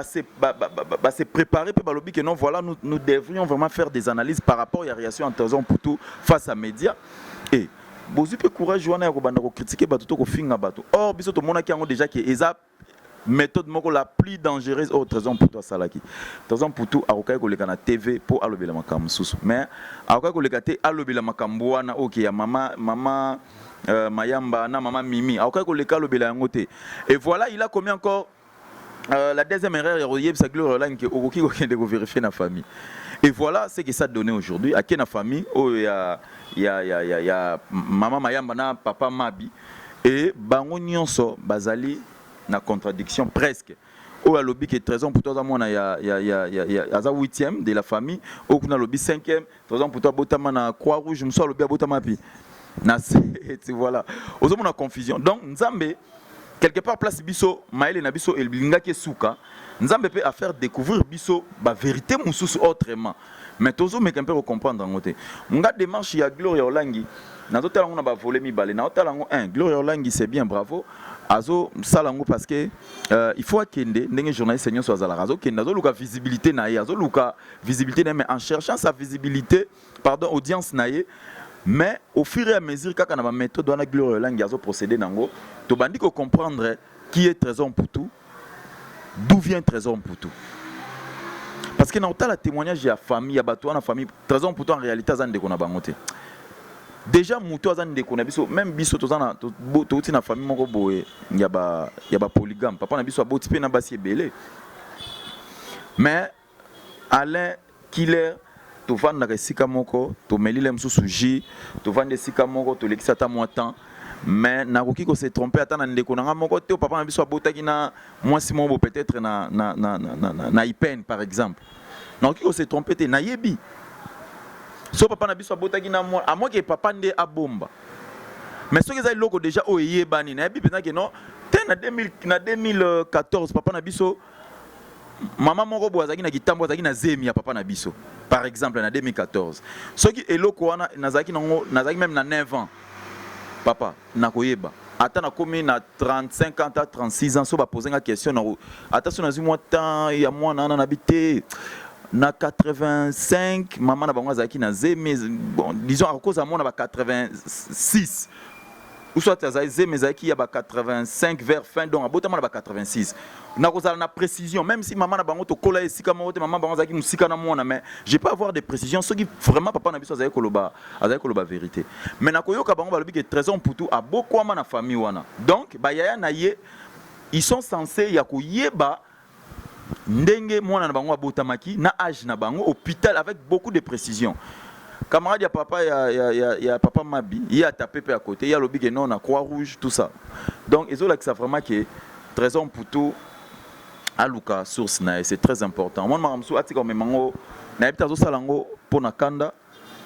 se préparer pour balobi que non voilà nous devrions vraiment faire des analyses par rapport à la réaction en Trésor Mputu face à médias et bozu pe courage wana ya ko banda ko critiquer bato to ko finga bato or biso to mona ki yango déjà que eza méthode moko la plus dangereuse au Trésor Mputu salaki Trésor Mputu akokai ko leka na TV pour alobela makambo susu mais akokai ko leka te alobela makambo wana OK ya mama Mayamba na mama Mimi akokai ko leka alobela yango te et voilà il a commis encore la deuxième erreur, il faut vérifier la famille. Et voilà ce que ça donne aujourd'hui. À quelle famille, il y a maman Mayamba, papa Mabi. Et Bango Nyonso, Bazali, na contradiction presque. Au lobby qui est 13 ans pour toi, il y a 8e de la famille. Au lobby 5e, 13 ans pour toi, Botama na Croix-Rouge, je me suis lobby à Botamapi. Voilà. Aux hommes, on a confusion. Donc, Nzambe. quelque part place biso maele na biso elinga ke suka nzambe peut à faire découvrir biso ba vérité mususu autrement mais tozo me kempe comprendre ngote nga démarche ya Gloria Olangi nazo tala ngona ba voler mi balé na tala ngo Gloria Olangi c'est bien bravo azo salango parce que il faut akende ndenge journaliste seigneur so azala azo kende azo luka visibilité na ye azo luka visibilité na mais en cherchant sa visibilité pardon audience na ye. Mais au fur et à mesure que la méthode de la Gloria Olangi a procédé, tu vas comprendre qui est Trésor Mputu, d'où vient Trésor Mputu. Parce que dans le témoignage de la famille, la famille, Trésor Mputu en réalité, c'est déjà Moutou même biso tozana toti na famille moko boye il y a polygame papa na biso aboti pe na basi ebele mais Alain Killer tu vends des sika moko tu meli les msusu ji tu vends des sika moko tu lekisa ta moitan mais na koki ko se tromper ata na ndeko na moko te papa na biso abotaki na mwasi moko peut-être na Ipen par exemple na koki ko se tromper te na yebi so papa na biso abotaki na moi à moi que papa nde abomba mais ce que ça loko déjà o yebani na yebi penza que non te na 2014 papa na biso maman moko boazaki na kitambo azaki na zemi ya papa na biso par exemple en 2014 ce qui eloko wana nazaki même na 9 ans papa nakoyeba ata na komi na 35 ans à 36 ans so ba poser une question na ata so na zi moi temps ya moi na habité na 85 maman na bango azaki na zemi bon disons à cause à moi na 86 ou soit zemi zaki ya ba 85 vers fin donc abotama na ba 86 na kozala na précision même si maman na bango to kola esika mo te maman bango zaki musika na mona mais je peux avoir des précisions ce qui vraiment papa na biso azaki koloba vérité mais na koyoka bango balobi que Trésor Mputu a beaucoup na famille wana donc ba yaya na ye ils sont censés ya koyeba ndenge mwana na bango abotamaki na âge na bango hôpital avec beaucoup de précision. Camarade ya papa ya papa Mabi, il a tapé à côté, il y a lobby que non na Croix Rouge tout ça. Donc ils ont là que ça vraiment que Trésor Mputu à Luka source na c'est très important. Moi maramsu ati comme mango na ebita zo salango pona kanda,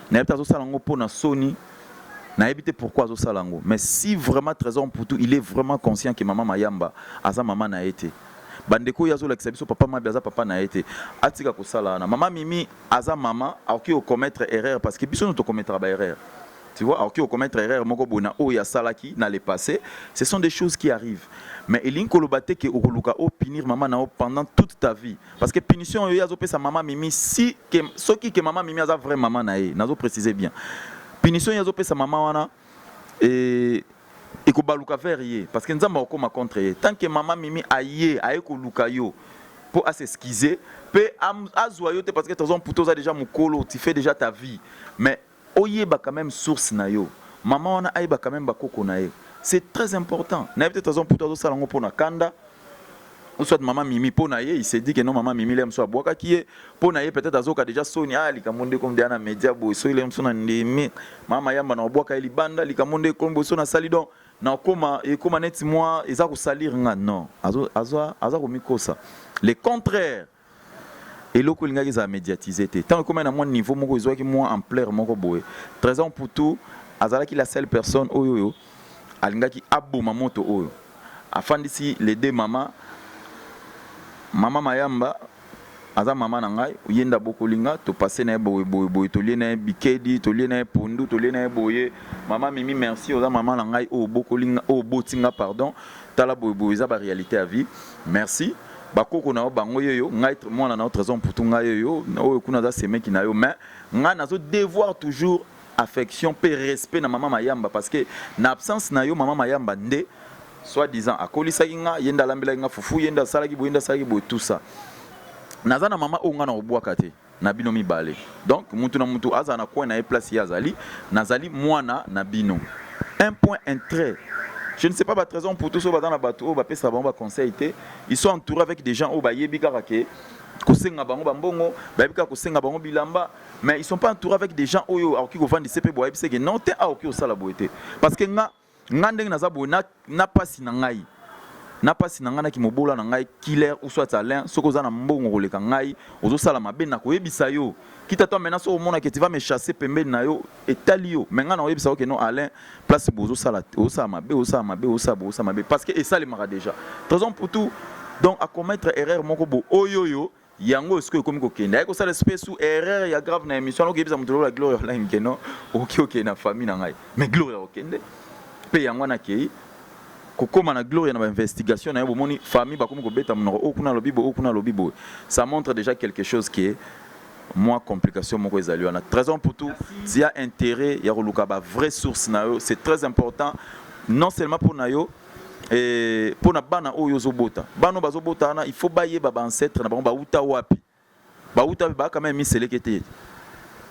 na ebita zo salango pona Sony. Na ebité pourquoi zo salango. Mais si vraiment Trésor Mputu il est vraiment conscient que maman Mayamba aza maman na été bandeko yazo la biso papa Mabi aza papa na été atika ko sala na maman Mimi aza maman aoki o commettre erreur parce que biso nous to commettre ba erreur tu vois aoki o commettre erreur moko bona o ya salaki na le passé ce sont des choses qui arrivent mais elin kolobate ke okoluka o punir maman na pendant toute ta vie parce que punition yo yazo pesa maman Mimi si que soki que maman Mimi aza vrai maman na ye nazo préciser bien punition yazo pesa maman wana et ko baluka verrier parce que nzamba okoma contre ye tant que maman Mimi aye ko luka yo pour s'excuser pe azwa yo te parce que Trésor Mputu za déjà mukolo tu fais déjà ta vie mais oyeba quand même source na yo maman wana ayeba quand même bakoko na ye c'est très important na peut-être Trésor Mputu zo salango pona kanda ou soit maman Mimi pona ye il s'est dit que non maman Mimi l'aime soit boaka qui est pona ye peut-être azoka déjà Sony likamonde comme dans média boy so il aime son ndemi maman yamba na boaka libanda likamonde comme so na salidon na koma et comme net moi eza ko salir nga non azo ko mikosa le contraire et loko linga za médiatiser té tant comme na mon niveau moko zo ki moi ampleur moko boy Trésor Mputu azala ki la seule personne oyo alinga ki aboma moto oyo afin d'ici les deux maman Mayamba aza maman na ngai yenda bokolinga to passer na boy to liena bikedi to liena pondu to liena boye maman Mimi merci oza maman na ngai o bokolinga o botinga pardon tala boy za ba réalité à vie merci bakoko na bango yoyo ngai mwana na Trésor Mputu ngai yoyo o kuna za seme ki na yo mais nga nazo devoir toujours affection pe respect na maman Mayamba parce que na absence na yo maman Mayamba nde soit disant akolisa nga yenda lambela nga fufu yenda salaki boy tout ça nazana mama onga na obwaka te na bino mibale donc mutu na mutu aza na coin na place yazali nazali mwana na bino un point un trait je ne sais pas ba Trésor Mputu so bazana bato ba pesa bango ba conseiller ils sont entourés avec des gens au ba yebika ke kosenga bango bambongo ba yebika kosenga bango bilamba mais ils sont pas entourés avec des gens oyo akoki ko vendre CP boye biseke non te akoki osala boyete parce que nga ndenge naza boye na pasi na ngai na pasi na ngana ki mobola na ngai killer ou soit Alain soko za na mbongo koleka ngai ozo sala mabe na koyebisa yo kita toi maintenant so mona que tu vas me chasser pembe na yo etali yo mais ngana oyebisa yo que non Alain place bozo sala mabe parce que et ça les mara déjà raison pour tout donc à commettre erreur moko bo oyoyo yango est-ce que comme kokenda eko sala espèce ou erreur ya grave na émission lo kebisa mutolo la gloire la ngeno ok na famille na ngai mais gloire okende pe yango na kei kokoma na gloire na investigation na bomoni famille ba comme ko beta mnoko okuna lobibo ça montre déjà quelque chose qui est moins complication moko ezali wana raison pour tout s'il y a intérêt ya koluka ba vraie source na yo c'est très important non seulement pour na yo et pour na bana oyo zobota bano bazobota na il faut baye ba ancêtre na bango ba uta wapi ba quand même miselekete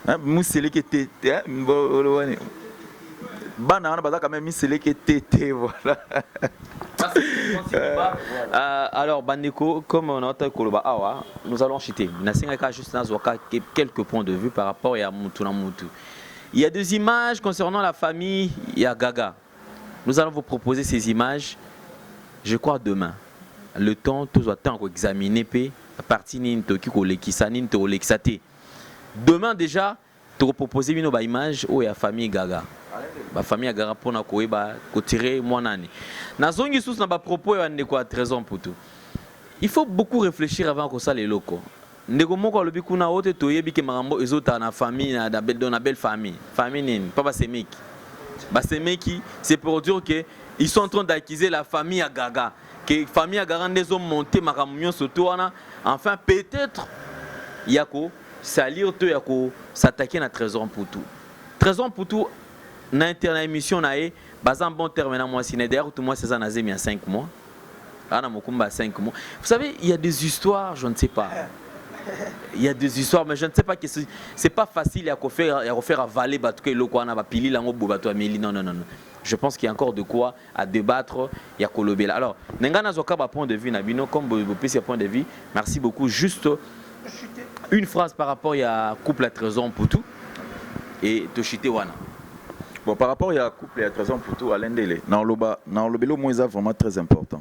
hein miselekete bana na baza quand même miselekete voilà. Alors Bandeko, comme on a Koloba Awa, nous allons chuter. Juste quelques points de vue par rapport à Moutouna Moutou. Il y a des images concernant la famille Gaga. Nous allons vous proposer ces images, je crois demain. Le temps, tout le temps examiner la partie Nintoki Kolekisa Nintoki. Demain déjà, tu vas proposer une image où il y a la famille Gaga. La famille Gaga pour na koeba ko tirer monani. Na zongi sous na ba propos ya ndeko a 13 ans pour tout. Il faut beaucoup réfléchir avant que ça les locaux. Ndeko moko lobi kuna ote toyebi ke marambo ezota na famille na belle famille. Famille nini pas basemeki. Basemeki c'est pour dire que ils sont en train d'accuser la famille à Gaga. Que famille à Gaga des hommes monter maramunion surtout enfin peut-être yako salir to yako s'attaquer na 13 ans pour tout. 13 ans pour tout. Na internet émission nae bazan bon terme na moi ciné d'ailleurs tout moi c'est ça nazemi il y a 5 mois. Ana mokumba 5 mois. Vous savez, il y a des histoires, je ne sais pas. Il y a des histoires mais je ne sais pas que c'est pas facile à refaire avaler battre le quoi na ba pili lango bobato ameli non. Je pense qu'il y a encore de quoi à débattre ya kolobela. Alors, ngana zoka ba point de vue na bino comme bo pesi point de vue. Merci beaucoup juste une phrase par rapport à couple à 13 ans pour tout et Toshite wana. Bon, par rapport à couple et à 13 ans pour tout, Alain Dele, dans le bélo, c'est vraiment très important.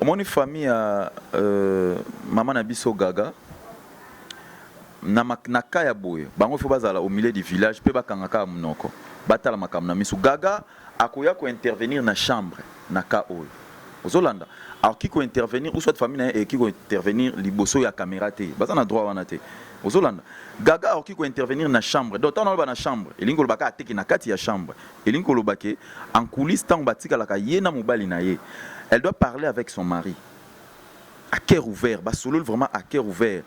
Mon famille a maman Nabiso Gaga, Namaka ya boye, bango faut bazala au milieu du village, pe bakangaka munoko, batala makam na misu Gaga, akoya ko intervenir na chambre, na ka oyo. Ozolanda, alors qui ko intervenir ou soit famille et qui ko intervenir liboso ya caméra te, bazana droit wana te. Ozolanda Gaga alors qui ko intervenir na chambre d'autant dans la chambre elingo lobaka ateki na kati ya chambre elingo lobake en coulisses tant batika la yena mobali na ye elle doit parler avec son mari à cœur ouvert ba solo vraiment à cœur ouvert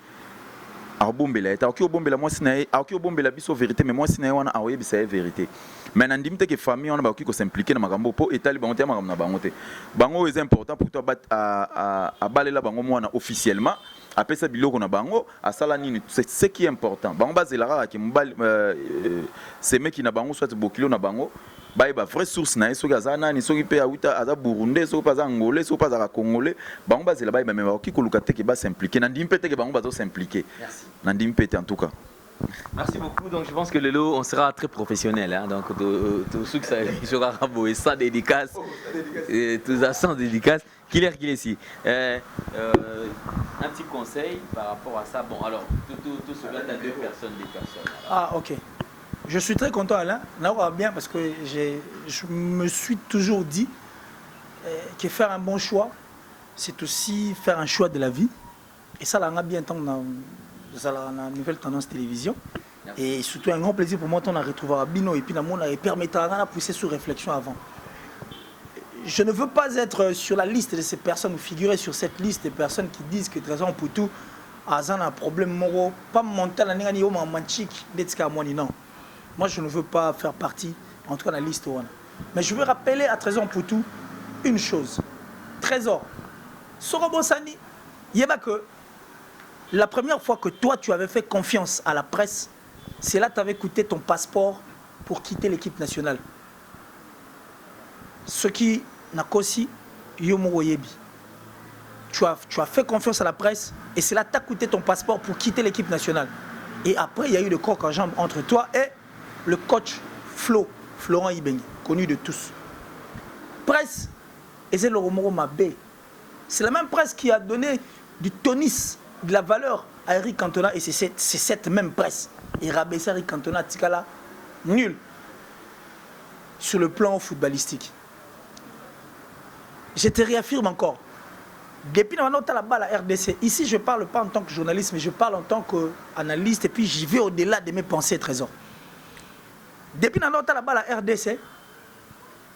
alors bombela eta ki bombela moi sinaye alors ki bombela biso vérité mais moi sinaye wana aoye bisa vérité mais nandimite que famille on ba ki ko s'impliquer na makambo po etali bango te makambo na bango te bango est important pour toi à balela bango mwana officiellement après ça biloko na bango asala nini c'est ce qui est important bango bazelaka ki mbali c'est mec qui na bango soit bokilo na bango ba vraie source na soki azana ni soki pe auta aza burundais soki pas angolais soki pas congolais bango bazela ba même ki koluka te ke ba s'impliquer nandi mpete ke bango bazo s'impliquer nandi mpete en tout cas. Merci beaucoup. Donc je pense que le lot on sera très professionnel hein. Donc tout ce que ça sera rabo et sans dédicace et tout ça sans dédicace qu'il est ici. Un petit conseil par rapport à ça. Bon alors tout cela à deux personnes des personnes. Ah OK. Je suis très content Alain. Là on va bien parce que je me suis toujours dit que faire un bon choix c'est aussi faire un choix de la vie et ça là on a bien tant dans la nouvelle tendance télévision. Merci. Et surtout un grand plaisir pour moi de retrouver Bino et puis dans mon permettant de pousser sur réflexion avant. Je ne veux pas être sur la liste de ces personnes ou figurer sur cette liste des personnes qui disent que 13 ans pour tout a un problème moral pas mental ni romantique non. Moi je ne veux pas faire partie en tout cas de la liste mais je veux rappeler à 13 ans pour tout une chose. Trésor Sorobosani yeba que la première fois que toi tu avais fait confiance à la presse, c'est là que tu avais coûté ton passeport pour quitter l'équipe nationale. Ce qui n'a qu'aussi Yomo Yebi. Tu as fait confiance à la presse et c'est là que tu as coûté ton passeport pour quitter l'équipe nationale. Et après, il y a eu le croc en jambe entre toi et le coach Florent Ibengi, connu de tous. Presse, et c'est le Romoro Mabé. C'est la même presse qui a donné du tonis, de la valeur à Eric Cantona et c'est cette même presse. Et rabaisser Eric Cantona, Tikala, nul sur le plan footballistique. Je te réaffirme encore. Depuis la RDC, ici je ne parle pas en tant que journaliste, mais je parle en tant qu'analyste et puis j'y vais au-delà de mes pensées, Trésor. Depuis la RDC,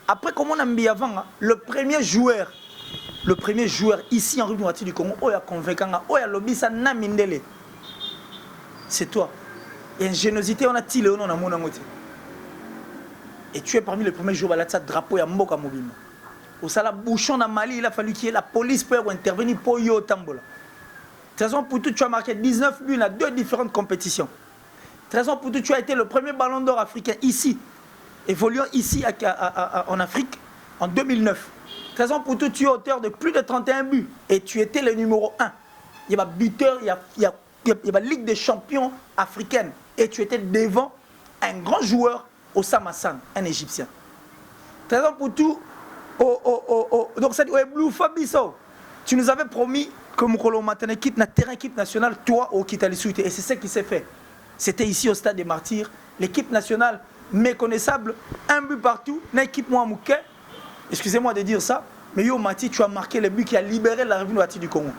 après comme on a mis avant, le premier joueur ici en République du Congo, qui a convaincu, qui a lobby, c'est toi. Et ingéniosité, on a tiré au nom de mon côté. Et tu es parmi les premiers joueurs à la drapeau à Mboka Mobima. Au Sala Bouchon à Mali, il a fallu qu'il y ait la police pour intervenir pour Yo Tambola. Trésor Poutou, tu as marqué 19 buts dans 2 différentes compétitions. Trésor Poutou, tu as été le premier ballon d'or africain ici, évoluant ici en Afrique en 2009. Trésor Poutou, tu es auteur de plus de 31 buts et tu étais le numéro 1. Il y a buteur, il y a la Ligue des champions africaine et tu étais devant un grand joueur, Osama Hassan, un Égyptien. Trésor Poutou, donc c'est Blue Fabiso. Tu nous avais promis que Mokolo Matane quitte notre terrain équipe nationale, toi au Kitali-Suite. Et c'est ce qui s'est fait. C'était ici au stade des Martyrs. L'équipe nationale méconnaissable, un but partout, l'équipe Mouamouké. Excusez-moi de dire ça, mais Yo Mati, tu as marqué le but qui a libéré la République du Congo.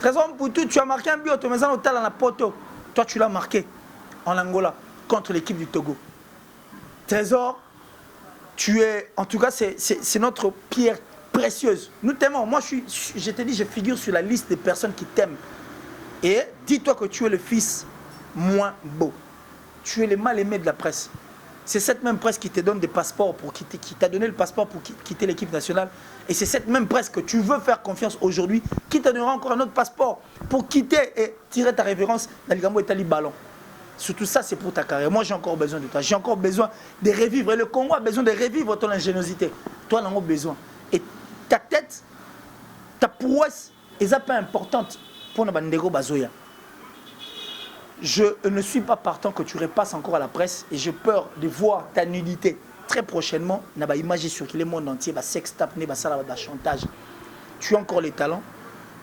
Trésor Poutou, tu as marqué un but au Tomezan Hotel à Poto. Toi, tu l'as marqué en Angola contre l'équipe du Togo. Trésor, tu es, en tout cas, c'est notre pierre précieuse. Nous t'aimons. Moi, je te dis, je figure sur la liste des personnes qui t'aiment. Et dis-toi que tu es le fils moins beau. Tu es le mal aimé de la presse. C'est cette même presse qui te donne des passeports, qui t'a donné le passeport pour quitter l'équipe nationale. Et c'est cette même presse que tu veux faire confiance aujourd'hui, qui te donnera encore un autre passeport pour quitter et tirer ta révérence dans le Gambo et Tali Ballon. Surtout ça, c'est pour ta carrière. Moi, j'ai encore besoin de toi. J'ai encore besoin de revivre. Et le Congo a besoin de revivre ton ingéniosité. Toi, on en a besoin. Et ta tête, ta prouesse, est pas importante pour Nabandego Bazoya. Je ne suis pas partant que tu repasses encore à la presse et j'ai peur de voir ta nudité très prochainement. On a imagé sur le monde entier, sextape, chantage. Tu as encore les talents.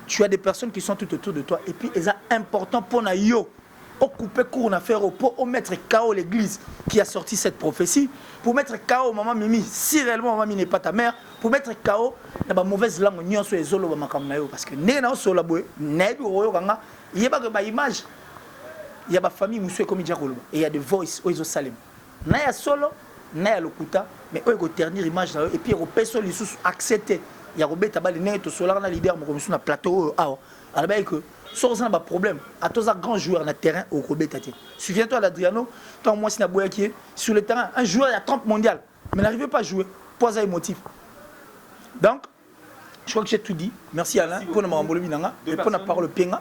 Tu as des personnes qui sont tout autour de toi. Et puis, c'est important pour Nayo. Pour couper court affaire, pour mettre KO l'église qui a sorti cette prophétie, pour mettre KO maman Mimi, si réellement maman Mimi n'est pas ta mère, pour mettre KO la mauvaise langue nion sur les zolo parce que né na so la boy, né du royo kanga, il y a pas image. Il y a ma famille monsieur comme et il y a des voice au Salem. Na ya solo, na ya lokuta, mais eux go ternir image et puis au peso les sous accepter. Il y a Robert Tabal né to solar na leader mo comme sur na plateau alors que sans un problème, à tous les grands joueurs dans le terrain au Robert Tate. Souviens-toi d'Adriano, tant moi si Naboya qui est sur le terrain, un joueur il y a 30 mondial, mais n'arrivait pas à jouer, pas à émotif. Donc, je crois que j'ai tout dit. Merci Alain pour nous m'embrouiller binanga et pour la parole penga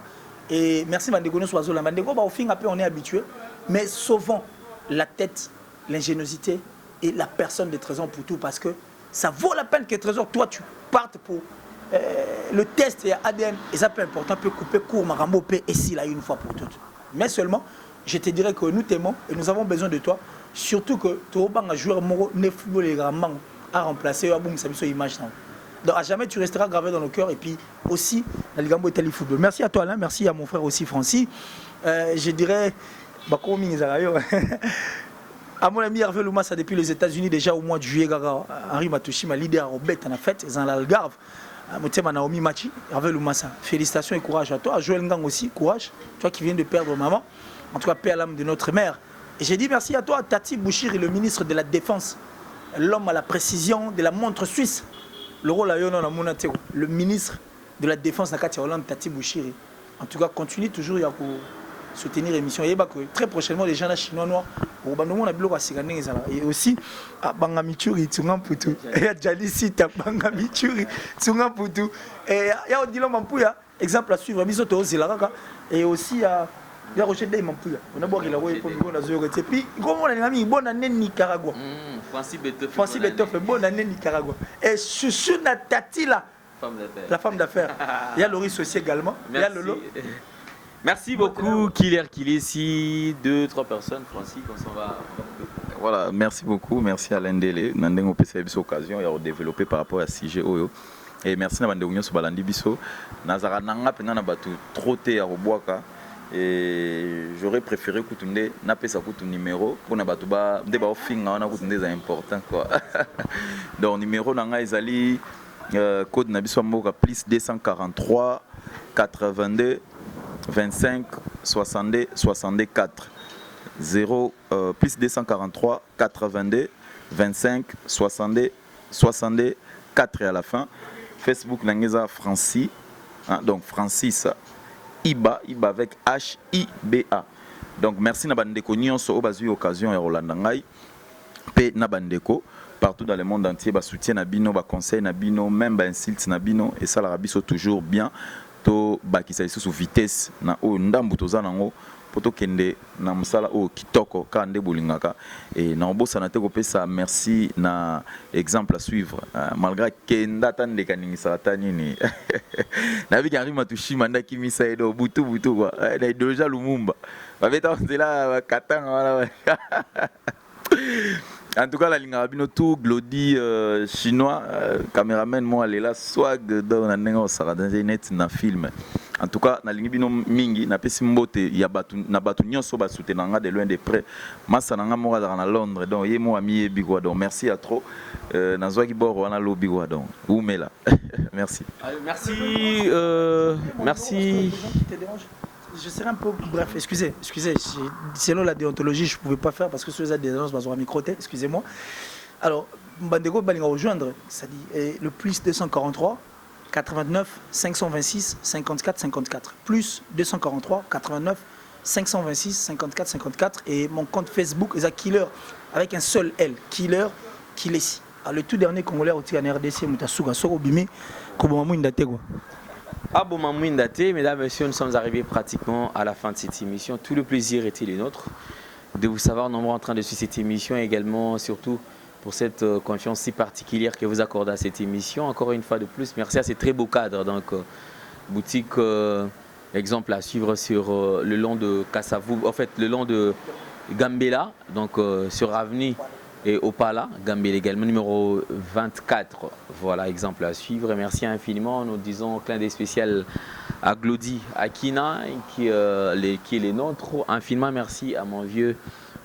et merci Mandego Soazo la Mandego au fin après on est habitué, mais sauvons la tête, l'ingéniosité et la personne de Trésor Poutou parce que ça vaut la peine que Trésor toi tu partes pour le test est ADN et ça peut important peut couper court Marambo peut et si là une fois pour toutes. Mais seulement je te dirais que nous t'aimons et nous avons besoin de toi, surtout que tu as un joueur moro ne football les grands à remplacer à boum ça sur image. Donc à jamais tu resteras gravé dans nos cœurs et puis aussi dans le Gambo Italie football. Merci à toi Alain, merci à mon frère aussi Francis. Je dirais à mon ami Hervé Loumassa depuis les États-Unis déjà au mois de juillet Henri Matouchima leader Robert en a fait dans l'Algarve. Motema Naomi Machi, Hervé Loumassa, félicitations et courage à toi. Joël Ngang aussi, courage. Toi qui viens de perdre maman. En tout cas, paix à l'âme de notre mère. Et j'ai dit merci à toi, Tati Bouchiri, le ministre de la Défense, l'homme à la précision de la montre suisse. Le rôle à le ministre de la Défense, Nakati Hollande, Tati Bouchiri. En tout cas, continue toujours à soutenir l'émission. Et très prochainement, les gens chinois noirs. Et aussi à Bangamichuri, Tsungan Poutou. Et à Jalisita, Bangamichuri, Tsungan Poutou. Et il y a Odilo Mampouya, exemple à suivre, Misoto Zilaraka. Et aussi à Rocher Day Mampouya. On a beau qu'il a envoyé pour nous dans le Et puis, comment on a mis bonne année Nicaragua. Francis Betoff, bonne année Nicaragua. Et Chouchou Natati là, la femme d'affaires. Il y a Loris aussi également. Il y a Lolo. Merci beaucoup, Killer ici 2-3 personnes, Francis, quand on va. Voilà, merci beaucoup, merci à l'Indélé. Nous avons eu cette occasion de développer par rapport à CG Oyo. et merci na bandeko nyonso balandi biso nazara nanga pena na batu trop te ya robwaka et j'aurais préféré kutunde na pesa kutu numéro pour na batu ba nde ba ofinga wana kutunde za important quoi donc numéro nanga ezali code na biso mboka plus 243 82 25 62 64 0 plus 243 82 25 62 62 4 à la fin. Facebook Nangeza Francis, hein, donc Francis Iba avec H-I-B-A. Donc merci Nabandeko Nyonso au basu occasion ya Rolanda Ngai pe Nabandeko partout dans le monde entier ba soutien Nabino, ba conseil Nabino, même ba insulte Nabino et ça la rabiso toujours bien to ba ki sa sous vitesse na o ndambu toza nango poto kende na musala o kitoko kande bolingaka et na obosa na te ko pesa merci na exemple à suivre malgré kenda tande kaningisa tanini na bi kanri matushi manda kimisa edo butu quoi na idéologie Lumumba ba beta ndela katanga wala en tout cas la ligne bino tout glodi chinois caméraman moi là swag dans na nengo sara dans net na film. En tout cas, na lingi bino mingi na pesi mbote ya batu na batu nyonso ba soutenanga de loin de près. Masa nanga mora na Londres donc ye mo ami bigwa donc merci à trop. Na zwa ki boro wana lo bigwa donc. Oumela. Merci. Merci merci. Je serai un peu bref, excusez, selon la déontologie, je ne pouvais pas faire parce que sur les annonces, je vais microter, excusez-moi. Alors, Bandego Balinga rejoindre, ça dit le plus 243 89 526 54 54 plus 243 89 526 54 54 et mon compte Facebook est Killer avec un seul L, Killer Kilesi. Alors le tout dernier congolais au en RDC Mutasuga Sorobimi Kobomamou Ndate quoi. Abomamou Ndate, mesdames et messieurs, nous sommes arrivés pratiquement à la fin de cette émission. Tout le plaisir était le nôtre de vous savoir nombreux en train de suivre cette émission et également surtout pour cette confiance si particulière que vous accordez à cette émission. Encore une fois de plus, merci à ces très beaux cadres. Donc, boutique exemple à suivre sur le long de Kassavou, en fait, le long de Gambela, donc sur Avenue et Opala, Gambela également, numéro 24. Voilà, exemple à suivre. Et merci infiniment. Nous disons clin d'œil spécial à Glody Akina, qui est les nôtres. Infiniment merci à mon vieux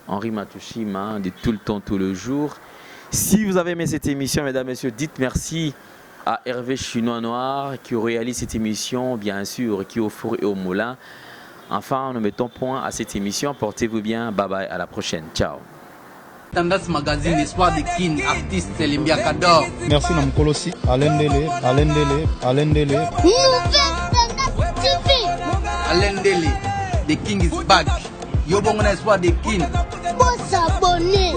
Henri Matouchima de tout le temps, tout le jour. Si vous avez aimé cette émission, mesdames et messieurs, dites merci à Hervé Chinois Noir qui réalise cette émission, bien sûr, qui est au four et au moulin. Enfin, nous mettons point à cette émission. Portez-vous bien. Bye bye. À la prochaine. Ciao. Tendance Magazine, Espoir de Kin, artiste Limbia Kador. Merci Namkolosi, Alain Dele. Nouvelle Tendance TV. Alain Dele, the King is back. Yobongona Espoir de Kin. Faut s'abonner.